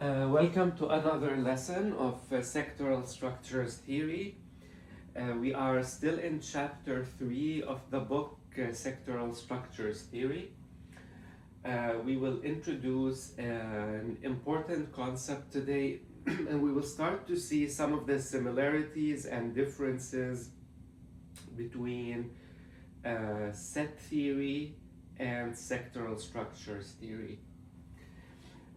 Welcome to another lesson of sectoral structures theory. We are still in chapter 3 of the book Sectoral Structures Theory. We will introduce an important concept today and we will start to see some of the similarities and differences between set theory and sectoral structures theory.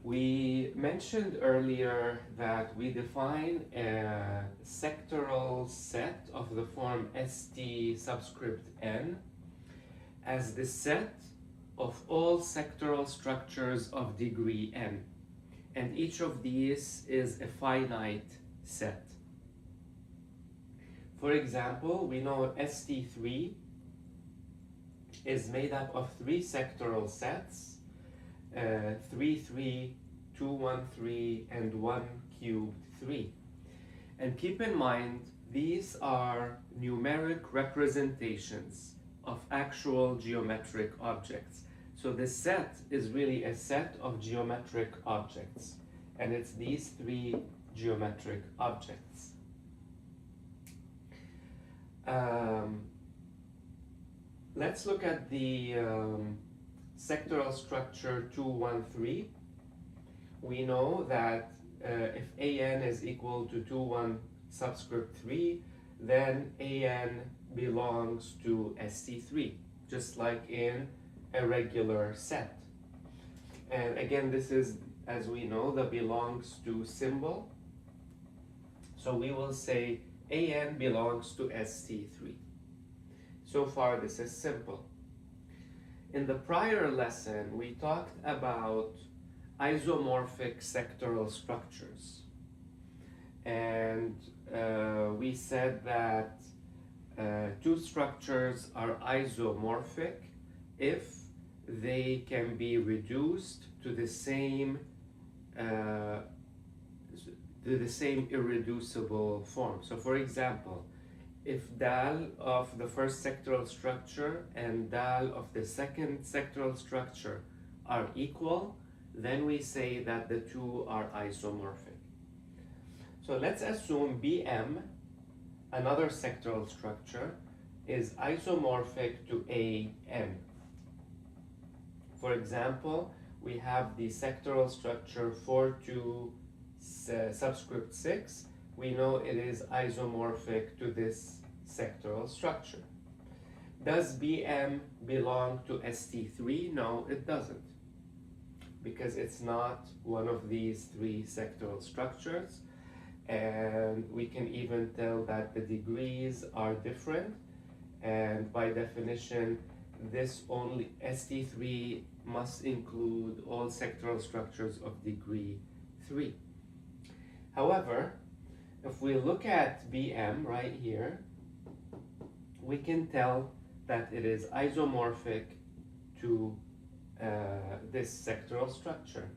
We mentioned earlier that we define a sectoral set of the form ST subscript n as the set of all sectoral structures of degree n, and each of these is a finite set. For example, we know ST3 is made up of three sectoral sets, 3, 3, 2, 1, 3, and 1 cubed 3. And keep in mind, these are numeric representations of actual geometric objects. So the set is really a set of geometric objects, and it's these three geometric objects. Let's look at the sectoral structure 2, 1, 3. We know that if AN is equal to 2, 1 subscript 3, then AN belongs to ST3, just like in a regular set. And again, this is, as we know, the belongs to symbol. So we will say AN belongs to ST3. So far, this is simple. In the prior lesson, we talked about isomorphic sectoral structures. And we said that two structures are isomorphic if they can be reduced to the same irreducible form. So for example, if dal of the first sectoral structure and dal of the second sectoral structure are equal, then we say that the two are isomorphic. So let's assume BM, another sectoral structure, is isomorphic to AN. For example, we have the sectoral structure 4, 2, subscript 6. We know it is isomorphic to this sectoral structure. Does BM belong to ST3? No, it doesn't, because it's not one of these three sectoral structures, and we can even tell that the degrees are different, and by definition this only ST3 must include all sectoral structures of degree 3. However, if we look at BM right here, we can tell that it is isomorphic to this sectoral structure.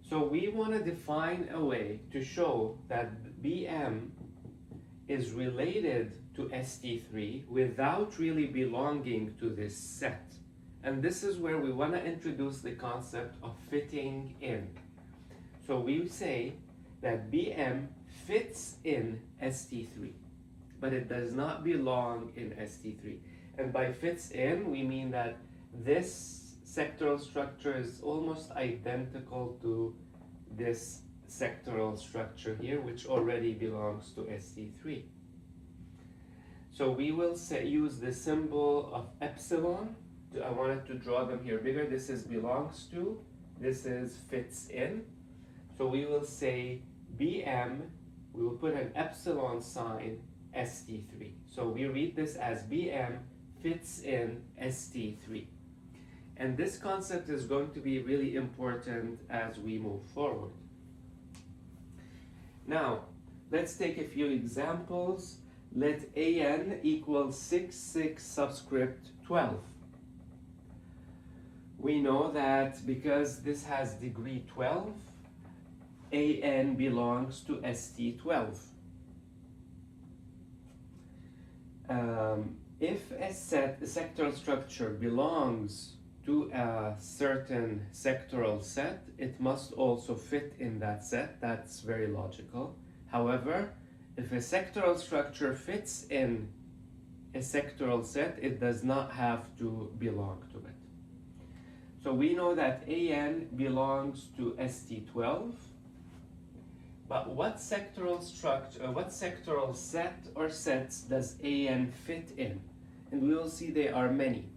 So we want to define a way to show that BM is related to ST3 without really belonging to this set. And this is where we want to introduce the concept of fitting in. So we say that BM fits in ST3, but it does not belong in ST3. And by fits in, we mean that this sectoral structure is almost identical to this sectoral structure here, which already belongs to ST3. So we will use the symbol of epsilon. I wanted to draw them here bigger. This is belongs to, this is fits in. So we will say BM, we will put an epsilon sign, ST3. So we read this as BM fits in ST3. And this concept is going to be really important as we move forward. Now, let's take a few examples. Let AN equal 6, 6 subscript 12. We know that because this has degree 12, AN belongs to ST12. If a sectoral structure belongs to a certain sectoral set, it must also fit in that set. That's very logical. However, if a sectoral structure fits in a sectoral set, it does not have to belong to it. So we know that AN belongs to ST12, but what sectoral structure, what sectoral set or sets does AN fit in? And we will see there are many.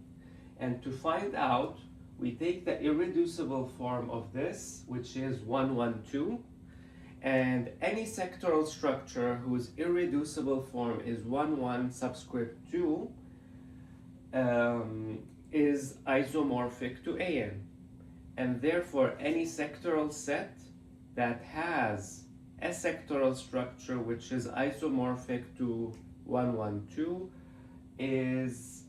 And to find out, we take the irreducible form of this, which is 112, and any sectoral structure whose irreducible form is 1 subscript 2 is isomorphic to AN. And therefore, any sectoral set that has a sectoral structure which is isomorphic to 112 is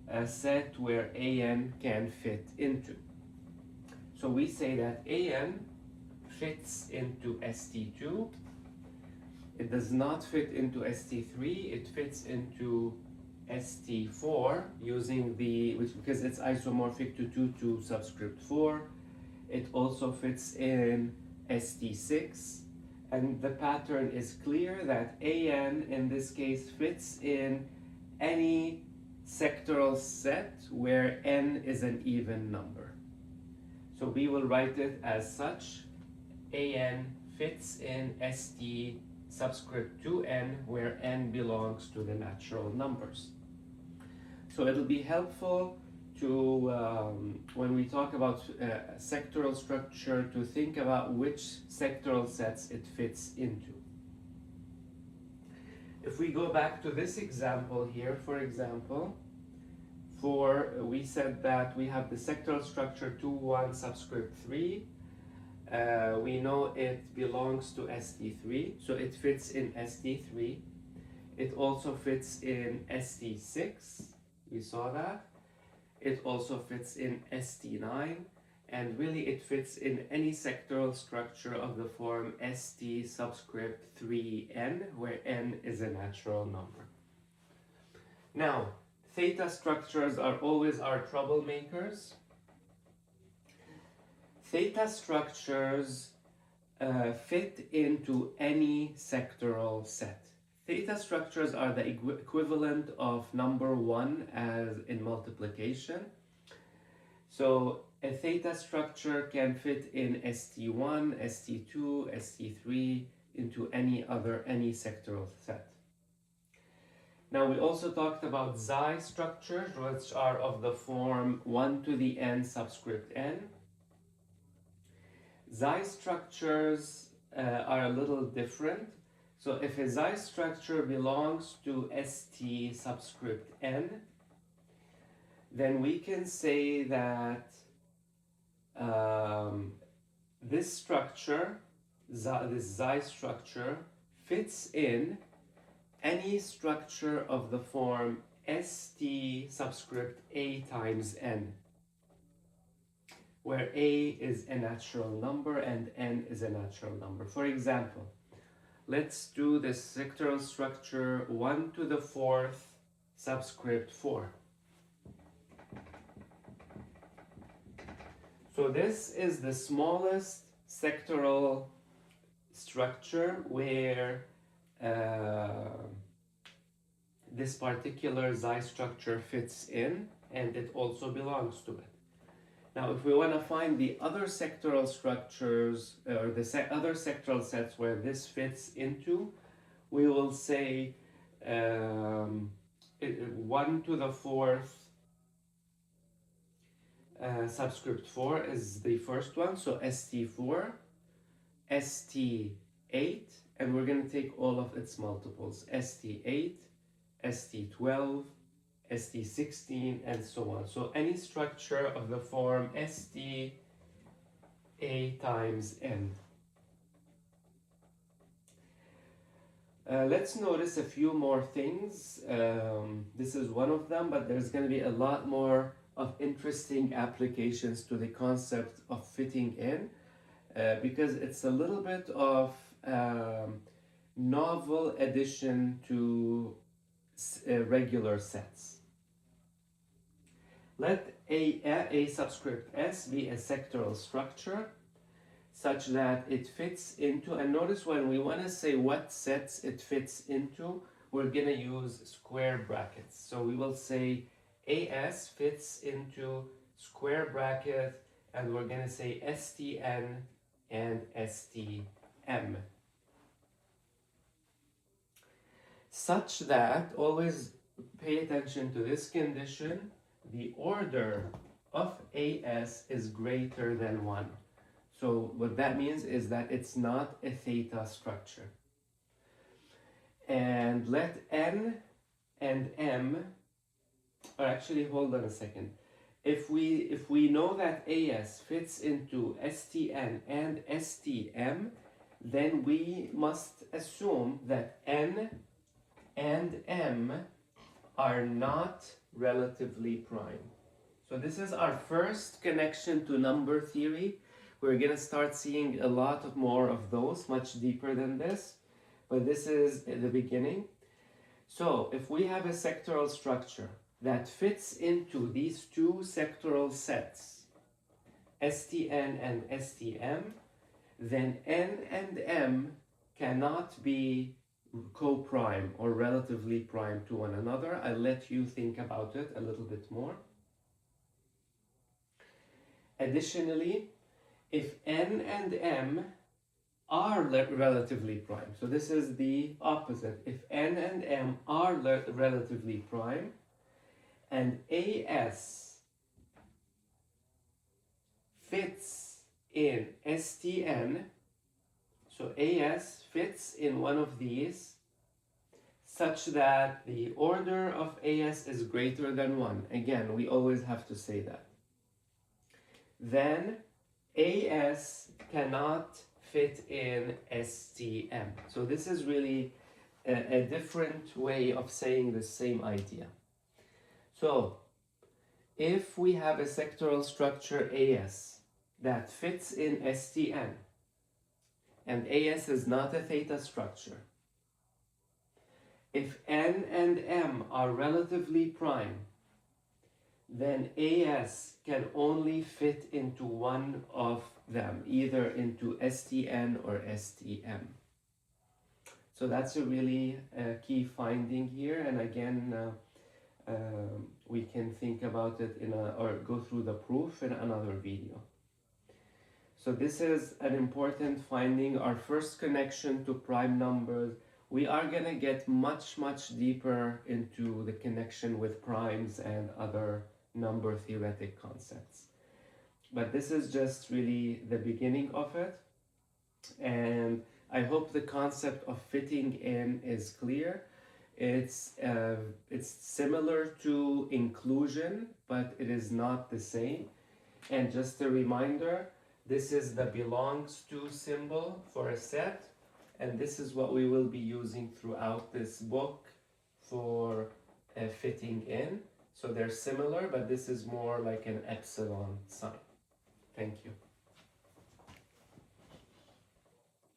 a set where AN can fit into. So we say that AN fits into ST2. It does not fit into ST3. It fits into ST4 using because it's isomorphic to 2 subscript 4. It also fits in ST6. And the pattern is clear that AN in this case fits in any sectoral set where n is an even number. So we will write it as such. AN fits in ST subscript 2n where n belongs to the natural numbers. So it'll be helpful to, when we talk about sectoral structure, to think about which sectoral sets it fits into. If we go back to this example here, for example, we said that we have the sectoral structure 2 subscript 3. We know it belongs to ST3, so it fits in ST3. It also fits in ST6, we saw that. It also fits in ST9, and really it fits in any sectoral structure of the form ST subscript 3n, where n is a natural number. Now, theta structures are always our troublemakers. Theta structures fit into any sectoral set. Theta structures are the equivalent of number 1 as in multiplication. So a theta structure can fit in ST1, ST2, ST3 into any sectoral set. Now we also talked about xi structures, which are of the form 1 to the n subscript n. Xi structures are a little different. So if a xi structure belongs to ST subscript n, then we can say that this structure, this xi structure, fits in any structure of the form ST subscript a times n, where a is a natural number and n is a natural number. For example, let's do the sectoral structure 1 to the 4th subscript 4. So this is the smallest sectoral structure where this particular xi structure fits in, and it also belongs to it. Now, if we want to find the other sectoral structures or the other sectoral sets where this fits into, we will say 1 to the 4th subscript 4 is the first one, so ST4, ST8, and we're going to take all of its multiples, ST8, ST12, ST16, and so on. So any structure of the form ST a times n. Let's notice a few more things. This is one of them, but there's going to be a lot more of interesting applications to the concept of fitting in, because it's a little bit of novel addition to regular sets. Let a subscript s be a sectoral structure such that it fits into, and notice when we want to say what sets it fits into, we're going to use square brackets. So we will say AS fits into square bracket, and we're going to say STN and STM. Such that, always pay attention to this condition, the order of AS is greater than 1. So what that means is that it's not a theta structure. And let N and M, or actually hold on a second. If we know that AS fits into STN and STM, then we must assume that N and M are not relatively prime. So this is our first connection to number theory. We're going to start seeing a lot more of those, much deeper than this, but this is the beginning. So if we have a sectoral structure that fits into these two sectoral sets, STN and STM, then N and M cannot be co-prime or relatively prime to one another. I'll let you think about it a little bit more. Additionally, if N and M are relatively prime, so this is the opposite. If N and M are relatively prime, and AS fits in STN, so AS fits in one of these, such that the order of AS is greater than 1. Again, we always have to say that. Then AS cannot fit in STM. So this is really a different way of saying the same idea. So if we have a sectoral structure AS that fits in STN, and AS is not a theta structure, if N and M are relatively prime, then AS can only fit into one of them, either into STN or STM. So that's a really key finding here, and again, we can think about it or go through the proof in another video. So this is an important finding, our first connection to prime numbers. We are going to get much deeper into the connection with primes and other number theoretic concepts. But this is just really the beginning of it, and I hope the concept of fitting in is clear. It's similar to inclusion, but it is not the same. And just a reminder, this is the belongs to symbol for a set, and this is what we will be using throughout this book for fitting in. So they're similar, but this is more like an epsilon sign. Thank you.